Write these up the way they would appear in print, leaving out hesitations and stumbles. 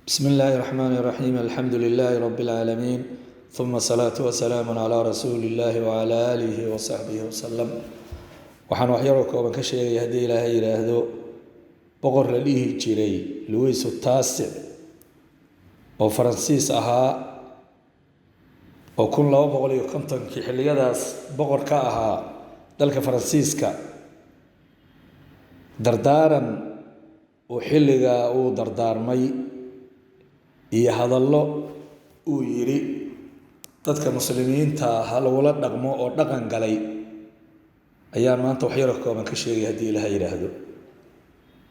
بسم الله الرحمن الرحيم الحمد لله رب العالمين ثم الصلاة والسلام على رسول الله وعلى آله وصحبه وسلم waxaan waxyaro kooban ka sheegay hadii Ilaahay yiraahdo boqor la dhihi jiray Louis XVI oo Faransiis ahaa oo 1250 xilliyadaas boqor ka ahaa dalka Faransiiska dardaaran oo xilliga uu dardaarmay iyo hadallo uu yiri dadka muslimiinta hal wala dhaqmo oo dhaqan galay ayaan maanta waxyaro kooban ka sheegay hadii Ilaahay yiraahdo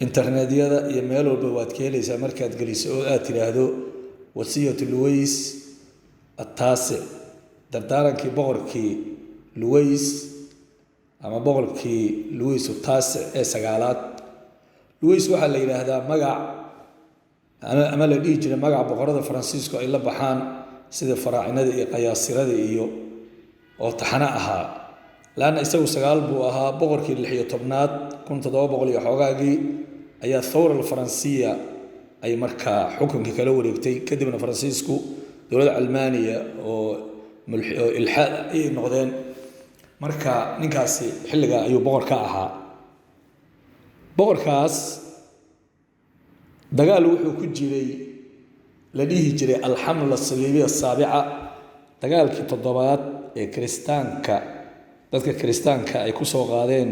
internetyada iyo meel walba waad ka helaysaa markaad galiso oo aad tiraahdo wasiyatu Louis التاسع dardaarankii boqorkii Louis ama boqorkii Louis التاسع ee sagaalaad Louis waxa la yiraahdaa magac ama la dhihi jiray magac boqorada Faransiiska ay la baxaan sida faraacinada iyo qiyaasirada iyo oo taxana ahaa laana isagu sagaal buu ahaa boqorkii 16aad 1700 iyo xogaagii ayaa thawra Faransiya ay marka xukunka kala wareegtay kadibna Faransiisku dawladda Almaaniya oo ilhaad ay noqdeen marka ninkaasi xilliga ayuu boqor ka ahaa boqorkaas dagaal wuxuu ku jiray la dhihi jiray al-hamla as-saliibiyya as-saabi'a dagaalkii toddobaad ee kristaanka dadka kristaanka ay ku soo qaadeen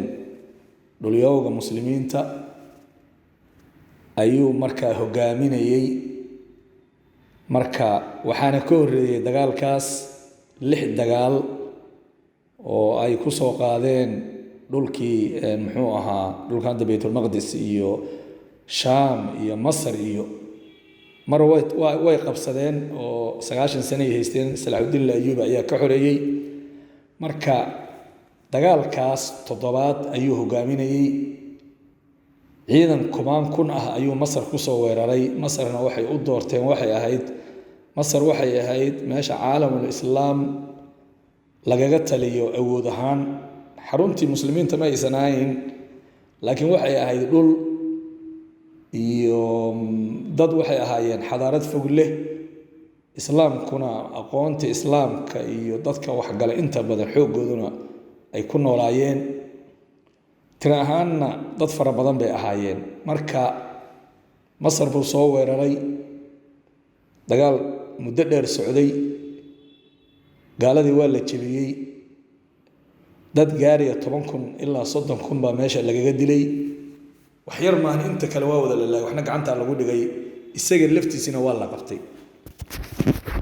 dhulyowga muslimiinta ayuu marka hogaaminayay marka waxaana ka horeeyay dagaalkaas 6 dagaal oo ay ku soo qaadeen dhulkii muxuu ahaa dhulkan Baytul Maqdis iyo Sham iyo Masar iyo mar way qabsadeen oo 90 sano ay haysteen Salaahuddin Ayyubi ayaa ka xoreeyay marka dagaalkaas toddobaad ayuu hogaaminayay ciidan kumaan ah ayuu Masar ku soo weeraray Masarna waxay u doorteen waxay ahayd meesha caalamul islaam lagaga taliyo awood ahaan xaruntii muslimiinta ma aysan ahayn laakiin waxay ahayd dhul iyo dad waxay ahaayeen xadaarad fog leh islaamkuna aqoonta islaamka iyo dadka wax gala inta badan xoogooduna ay ku noolaayeen tira ahaanna dad fara badan bay ahaayeen marka Masar buu soo weeraray dagaal muddo dheer socday gaaladii waa la jabiyay dad gaariya 10,000 ilaa 30,000 baa meesha lagaga dilay wax yar maan inta kale waa wada la waxna gacanta lagu dhigay isaga laftiisina waa la qabtay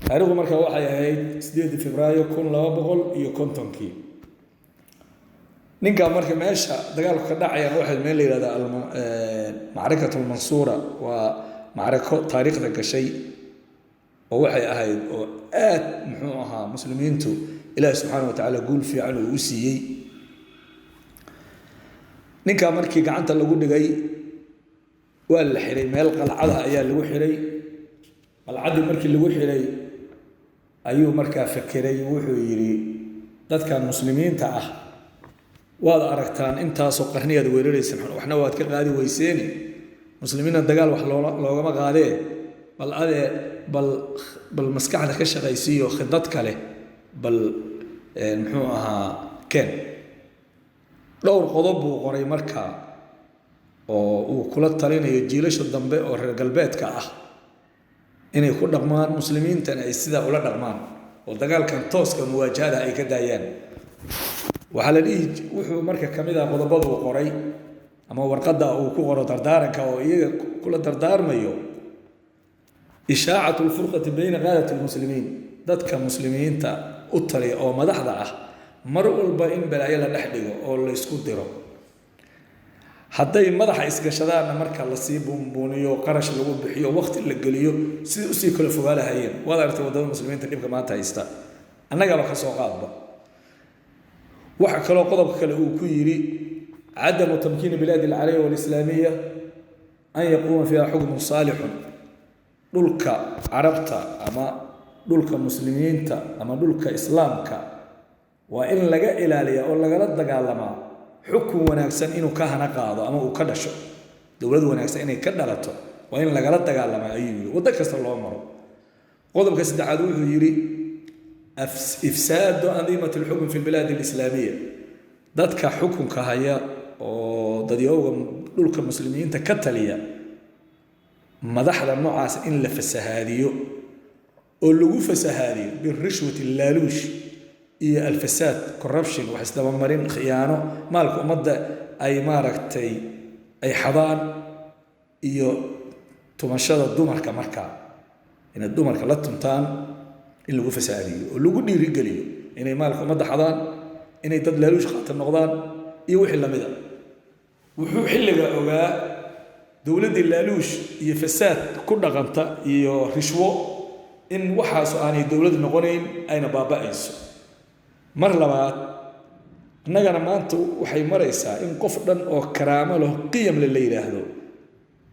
taariikhdu marka waxay ahayd 8 Febraayo 1250 ninka marka meesha dagaalku ka dhacay waxa meel la yiraahdo macrakatul mansuura waa macrako taariikhda gashay oo waxay ahayd oo aad muxuu ahaa muslimiintu Ilaahay subhanahu wa ta'ala guul fiican uu siiyay ninka markii gacanta lagu dhigay waa la xiray meel qalcada ayaa lagu xiray qalcadii markii lagu xiray ayuu markaa fakiray wuxuu yiri dadka muslimiinta ah waad aragtaan intaas oo qarniyada weeraraysan waxna waad ka qaadi weyseen muslimiina dagaal wax loogama qaadee bal maskaxda ka shaqaysiyo khidad kale bal muxuu ahaa keen dhowr qodob buu qoray marka oo uu kula talinayo jiilasha dambe oo reer galbeedka ah inay ku dhaqmaan muslimiintana ay sida ula dhaqmaan oo dagaalkan tooska muwaajahada ay ka daayaan waxa la dhihi wuxuu marka kamid ah qodobada uu qoray ama warqada uu ku qoro dardaaranka oo iyaga kula dardaarmayo ishaa'atu al-furqati bayna qaadati al-muslimiin dadka muslimiinta u taliya oo madaxda ah mar walba in balaayo la dhex dhigo oo la isku diro hadday madaxa isgashadaan marka la sii buunbuuniyo qarash lagu bixiyo waqti la galiyo sidii u sii kala fogaanayeen wada aragtay wadada muslimiinta dhibka maanta haysta annaga ba ka soo qaadba waxa kale qodobka kale uu ku yiri عدم تمكين بلاد العربية والإسلامية أن يقوم فيها حكم صالح دولك عربتا أما دولك مسلمين أما دولك إسلامك وإن لقى إلالية أو لقى لدقالما حكم وناكسن إنه كهنا قاضي أما وكدشو دولد وناكسن إنه كدلته waa in lagala dagaalama ayuu yiri wada kasta loo maro qodobka saddexaad wuxuu yiri ifsaad andimat al-hukm fi al-bilad al-islamiyya dadka xukunka haya oo dadiyowga dhulka muslimiinta ka taliya madaxda noocaas in la fasahaadiyo oo lagu fasahaadiyo birishwati laaluush iyo alfasaad corruption wax isdaba marin khiyaano maalka umada ay maaragtay ay xadaan iyo tumashada dumarka markaa in dumarka la tuntaan in lagu fasaadiyo oo lagu dhiiri geliyo inay maalka umada xadaan inay dad laaluush qaatan noqdaan iyo wixii lamida wuxuu xilliga ogaa dawladda laaluush iyo fasaad ku dhaqanta iyo rishwo in waxaas aanay dawlad noqonayn ayna baaba'ayso mar labaad annagana maanta waxay maraysaa in qof dhan oo karaamo leh qiyam la yiraahdo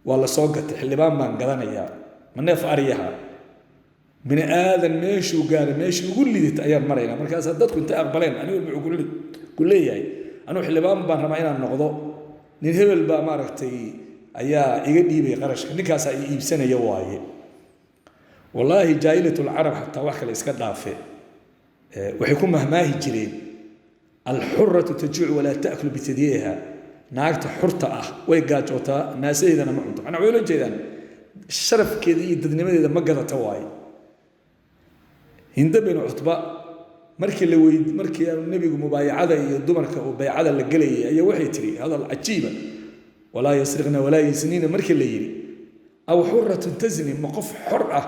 waa la soo gatay xildhibaan baan gadanayaa ma neef ariyaha bini aadan meeshuu gaaray meeshii ugu liidata ayaan maraynaa markaas dadku inta aqbaleen anigu wuxuu ku leeyahay anuu xildhibaan baan rabaa inaan noqdo nin hebel baa maaragtay ayaa iga dhiibay qarashka ninkaas ay iibsanaya waaye wallaahi jaahilatul arab hatta wax kale iska dhaafe waxay ku mahmaahi jireen al-hurratu tajuu wala ta'kulu bitadiyaha naagta xurta ah way gaajootaa naasadeedana ma cunto ana way la jeedaan sharafkeeda iyo dadnimadeeda ma gadata waaye hinda bin utba markii nabigu mubaayacada iyo dumarka oo baycada la galayay ayaa waxay tiri hadal ajiiba wala yasriqna wala yasnina markii la yiri aw hurratu tazni ma qof xor ah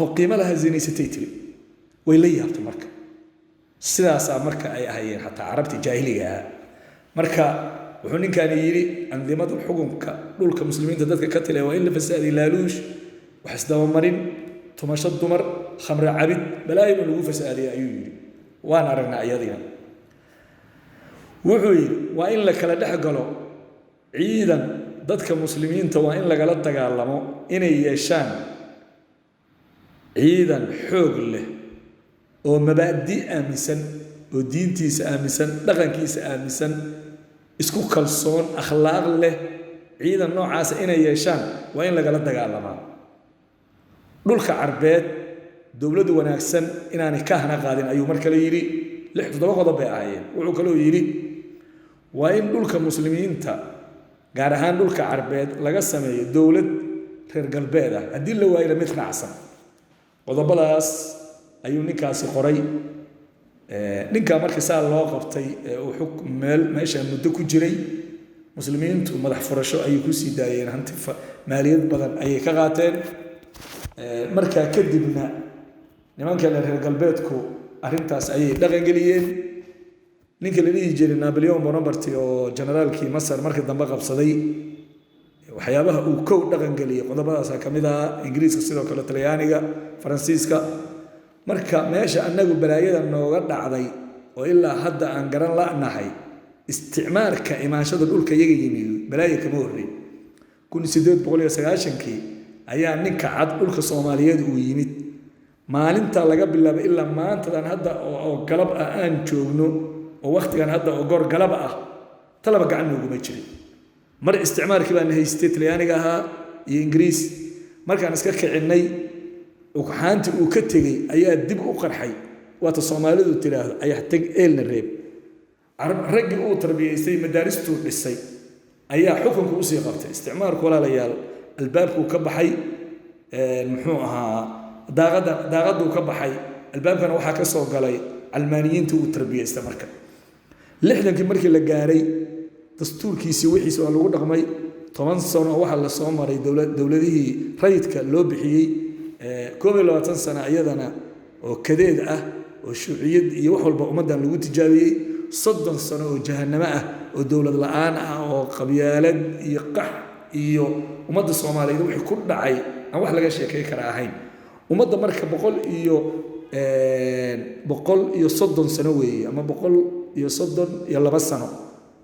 oo qiimo laha zinaysatay tiri way la yaabta marka sidaas marka ay ahaayeen hatta carabti jaahiliga marka wuxuu ninkan yiri andimada xukunka dhulka muslimiinta dadka ka talay waa in la fasaadi laaluush wax isdaba marin tumasho dumar khamra cabid balaayo lagu fasaadiyo ayuu yiri waan aragnaa ayadina wuxuu yiri waa in la kala dhex galo ciidan dadka muslimiinta waa in lagala dagaalamo inay yeeshaan ciidan xoog leh oo mabaadi aaminsan oo diintiisa aaminsan dhaqankiisa aaminsan isku kalsoon akhlaaq leh ciidan noocaas inay yeeshaan waa in lagala dagaalamaa dhulka carbeed dawladdu wanaagsan inaanay ka hana qaadin ayuu mar kale yiri 6 qodob bay ahaayeen wuxuu kale yiri waa in dhulka muslimiinta gaar ahaan dhulka carbeed laga sameeyo dawlad reer galbeed ah hadii la waayo mid raacsan qodobadaas ayuu ninkaasi qoray ninka markii saa loo qabtay oo xukm meesha muddo ku jiray muslimiintu madax furasho ay ku sii daayeen hanti maaliyad badan ay ka qaateen marka kadibna nimanka reer galbeedku arintaas ay dhaqan galiyeen ninka la dhigi jiray Napoleon Bonaparte oo generaalkii Masar markii dambe qabsaday waxyaabaha uu koow dhaqan galiyay qodobadaas kamid ah Ingiriiska sidoo kale Talyaaniga Faransiiska marka meesha anagu balaayada nooga dhacday oo ilaa hadda aan garan la'nahay isticmaalka imaanshada dhulka iyaga yimid balaayo kama horreey 1890kii ayaa ninka cad dhulka Soomaaliyeed uu yimid maalinta laga bilaabo ilaa maantadan hadda oo galab aan joogno oo waqtigan hadda oo goor galab ah talaba gacan ugu ma jirin mar isticmaalkii baan haystay Talyaaniga ahaa iyo Ingiriis markaan iska kicinay وكحانتي وكتجي أيها دب أقرحي وتصومالو تلاها أيها تج إلنا الريب رجل أو تربية يسي مدارسته للسي أيها حكم كوسي قبته استعمار ولا ليال الباب وكبحي المحوها داغد وكبحي الباب كان وحى كسر قالي علمانيين تو تربية استمرك لحنا كمرك لجاري دستور كيسي وحي سؤال وقول رقمي 8 سنة واحد للصومالي دولته ريتك لو بحيي كوب 20 سنة أيضاً وكذا وشيوعية يوحول بأمدا لو تجاري صدّن سنة وجهنم ودولة الآن وقبيلة يقح ومد الصومالي يروح كل عي أو واحد لقى شيء كراهين ومد مركب بقول صدّن سنوي أما بقول صدّن يلا بس سنة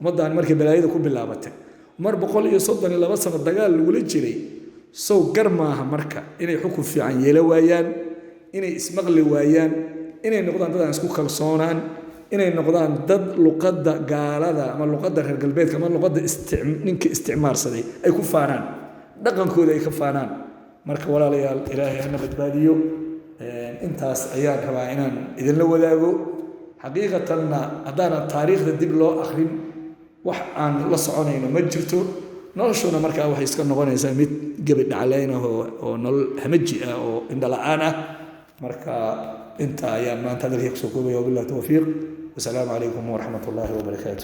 ومد عن مركب بلايد كل بلابته مر بقول صدّن يلا بس سنة دجال ولد جري سو قرماها مركا إني حكم في عن يلوايان إني اسمغلي وايان إني نقدان دادان اسكو كالصونان إني نقدان داد لقادة قالada أما لقادة خير قلبيت كمان لقادة نينك استعمار صدي أي كفاران dhaqankooda ay ka faanaan marka walaalayaal ilaahay hana badbaadiyo intaas ayaan rabaa inaan idinla wadaago xaqiiqatanna haddaanan taariikhda dib loo akhrin wax aan la soconayno ma jirto noloshuna markaa waxay iska noqonaysaa mid gebi dhaclayn ah oo nolol hamaji ah oo indhala-aan ah marka inta ayaan maanta hadalkii kusoo koobaya wabillahi tawfiiq wasalaamu calaykum waraxmat ullaahi wabarakaatu